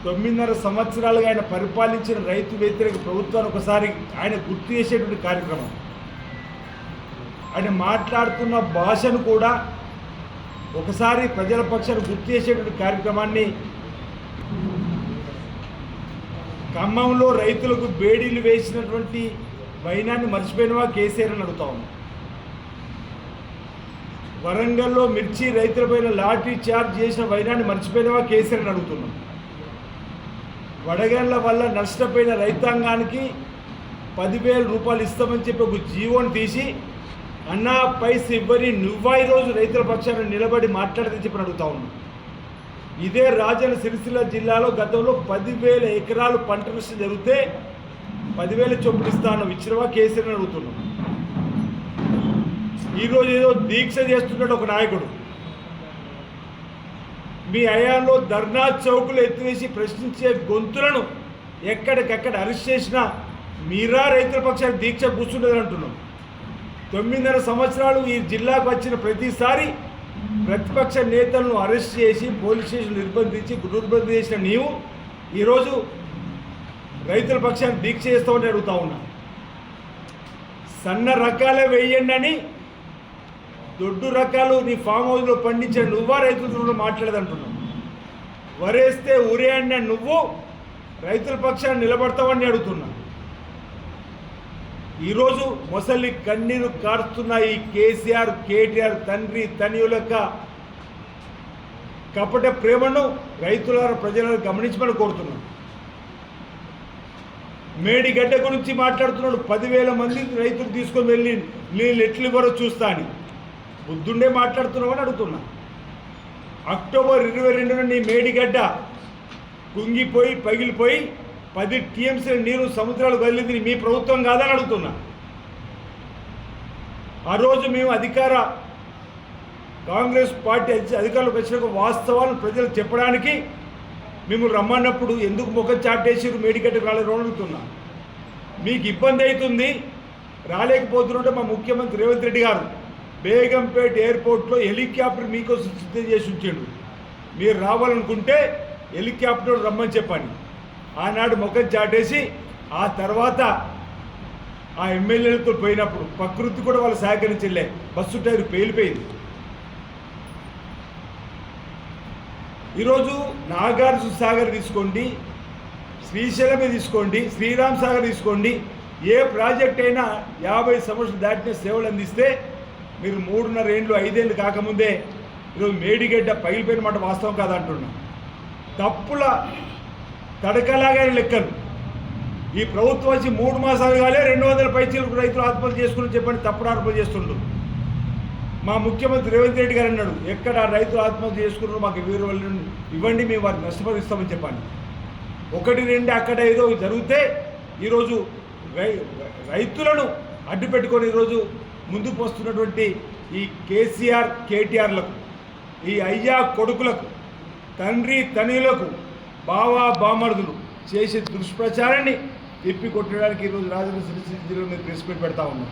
9.5 సంవత్సరాలుగా ఆయన పరిపాలించిన రైతు వ్యతిరేక ప్రభుత్వాన్ని ఒకసారి ఆయన గుర్తు చేసేటువంటి కార్యక్రమం. ఆయన మాట్లాడుతున్న భాషను కూడా ఒకసారి ప్రజల పక్షాన్ని గుర్తు చేసేటువంటి కార్యక్రమాన్ని ఖమ్మంలో రైతులకు బేడీలు వేసినటువంటి వైనాన్ని మర్చిపోయినవా కేసీఆర్ అని అడుగుతా ఉన్నాం. వరంగల్లో మిర్చి రైతులపైన లాఠీ చార్జ్ చేసిన వైనాన్ని మర్చిపోయినవా కేసీఆర్ అని అడుగుతున్నాం. వడగళ్ల వల్ల నష్టపోయిన రైతాంగానికి 10,000 రూపాయలు ఇస్తామని చెప్పి ఒక జీవోని తీసి అన్నా పైసలు ఇవ్వని నువ్వా ఈరోజు రైతుల పక్షాన నిలబడి మాట్లాడదని చెప్పి అడుగుతా ఉన్నాం. ఇదే రాజన్న సిరిసిల్ల జిల్లాలో గతంలో 10,000 ఎకరాలు పంట నష్టం జరిగితే 10,000 చొప్పులు ఇస్తాను ఇచ్చినవా కేసీఆర్ అని అడుగుతున్నాం. ఈరోజు ఏదో దీక్ష చేస్తున్నాడు ఒక నాయకుడు. మీ హయాంలో ధర్నా చౌకులు ఎత్తివేసి ప్రశ్నించే గొంతులను ఎక్కడికక్కడ అరెస్ట్ చేసినా మీరా రైతుల పక్షాన్ని దీక్ష కూర్చుండదని అంటున్నాం. 9.5 సంవత్సరాలు ఈ జిల్లాకు వచ్చిన ప్రతిసారి ప్రతిపక్ష నేతలను అరెస్ట్ చేసి పోలీస్ స్టేషన్ నిర్బంధం చేసిన నీవు ఈరోజు రైతుల పక్షాన్ని దీక్ష చేస్తామని అడుగుతా ఉన్నా. సన్న రకాలే వేయండి అని దొడ్డు రకాలు నీ ఫామ్ హౌస్లో పండించిన నువ్వా రైతులతో మాట్లాడదంటున్నావు. వరేస్తే ఊరేయండి నువ్వు రైతుల పక్షాన్ని నిలబడతావని అడుగుతున్నా. ఈరోజు మొసలి కన్నీరు కారుస్తున్న ఈ కేసీఆర్ కేటీఆర్ తండ్రి తనయుల యొక్క కపట ప్రేమను రైతుల ప్రజలను గమనించమని కోరుతున్నాను. మేడిగడ్డ గురించి మాట్లాడుతున్నాడు. 10,000 మంది రైతులు తీసుకొని వెళ్ళి నీళ్ళు ఎట్లు ఇవ్వరో చూస్తా అని బుద్ధుండే మాట్లాడుతున్నామని అడుగుతున్నా. అక్టోబర్ 22న నీ మేడిగడ్డ కుంగిపోయి పగిలిపోయి 10 టీఎంసీ నీరు సముద్రాలు వదిలింది మీ ప్రభుత్వం కాదని అడుగుతున్నా. ఆ రోజు మేము కాంగ్రెస్ పార్టీ అధికారులకు వచ్చిన వాస్తవాలను ప్రజలకు చెప్పడానికి మేము రమ్మన్నప్పుడు ఎందుకు ముఖం చాటేసి మేడిగడ్డకు రాలేరు అడుగుతున్నా. మీకు ఇబ్బంది అవుతుంది రాలేకపోతున్నట్టే మా ముఖ్యమంత్రి రేవంత్ రెడ్డి గారు బేగంపేట ఎయిర్పోర్ట్లో హెలికాప్టర్ మీకోసం సిద్ధం చేసి ఉంచాడు. మీరు రావాలనుకుంటే హెలికాప్టర్ రమ్మని చెప్పండి. ఆనాడు ముఖం చాటేసి ఆ తర్వాత ఆ ఎమ్మెల్యేలతో పోయినప్పుడు ప్రకృతి కూడా వాళ్ళు సహకరించలే. Bus tyre పేలిపోయింది. ఈరోజు నాగార్జున సాగర్ తీసుకోండి, శ్రీశైలమే తీసుకోండి, శ్రీరామ్ సాగర్ తీసుకోండి, ఏ ప్రాజెక్ట్ అయినా 50 సంవత్సరాలు దాటిన సేవలు అందిస్తే మీరు 3.5 ఏళ్ళు 5 ఏళ్ళు కాకముందే ఈరోజు మేడిగడ్డ పగిలిపోయిన మాట వాస్తవం కాదంటున్నా. తప్పుల తడకలాగా లెక్కలు ఈ ప్రభుత్వం వచ్చి 3 మాసాలు కాలే 200 పైచీలకు రైతులు ఆత్మహత్య చేసుకుని చెప్పని తప్పుడు ఆరోపణలు చేస్తుండ్రు. మా ముఖ్యమంత్రి రేవంత్ రెడ్డి గారు అన్నాడు, ఎక్కడ రైతులు ఆత్మహత్య చేసుకున్నారో మాకు ఇవ్వండి, మేము వారికి నష్టపరిస్తామని చెప్పండి. 1, 2 అక్కడ ఏదో జరిగితే ఈరోజు రైతులను అడ్డు పెట్టుకొని ఈరోజు ముందుకు వస్తున్నటువంటి ఈ కేసీఆర్ కేటీఆర్లకు, ఈ అయ్యా కొడుకులకు, తండ్రి తనయులకు, బావా బామర్దులు చేసే దుష్ప్రచారాన్ని తిప్పి కొట్టడానికి ఈరోజు రాజన్న సిరిసిల్ల జిల్లాలో ప్రెస్ మీట్ పెడతా ఉన్నాం.